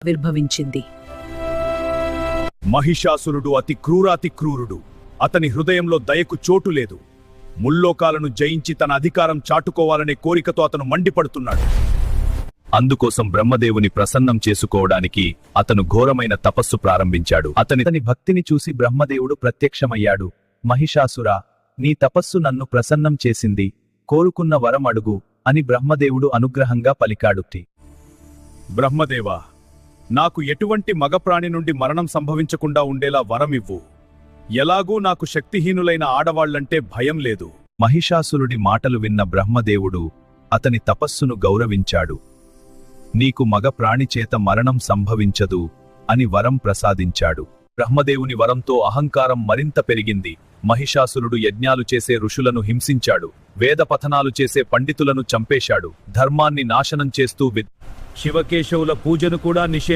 ఆవిర్భవించింది. మహిషాసురుడు అతి క్రూరుడు. అతని హృదయంలో దయకు చోటు లేదు. ముల్లోకాలను జయించి తన అధికారం చాటుకోవాలనే కోరికతో అతను మండిపడుతున్నాడు. అందుకోసం బ్రహ్మదేవుని ప్రసన్నం చేసుకోవడానికి అతను ఘోరమైన తపస్సు ప్రారంభించాడు. అతని భక్తిని చూసి బ్రహ్మదేవుడు ప్రత్యక్షమయ్యాడు. మహిషాసురా, నీ తపస్సు నన్ను ప్రసన్నం చేసింది. కోరుకున్న వరం అడుగు అని బ్రహ్మదేవుడు అనుగ్రహంగా పలికాడు. బ్రహ్మదేవా, నాకు ఎటువంటి మగప్రాణి నుండి మరణం సంభవించకుండా ఉండేలా వరమివ్వు. ఎలాగూ నాకు శక్తిహీనులైన ఆడవాళ్లంటే భయం లేదు. మహిషాసురుడి మాటలు విన్న బ్రహ్మదేవుడు అతని తపస్సును గౌరవించాడు. నీకు మగ ప్రాణిచేత మరణం సంభవించదు అని వరం ప్రసాదించాడు. బ్రహ్మదేవుని వరంతో అహంకారం మరింత పెరిగింది. మహిషాసురుడు యజ్ఞాలు చేసే ఋషులను హింసించాడు. వేదపఠనాలు చేసే పండితులను చంపేశాడు. ధర్మాన్ని నాశనం చేస్తూ శివకేశవుల పూజను కూడా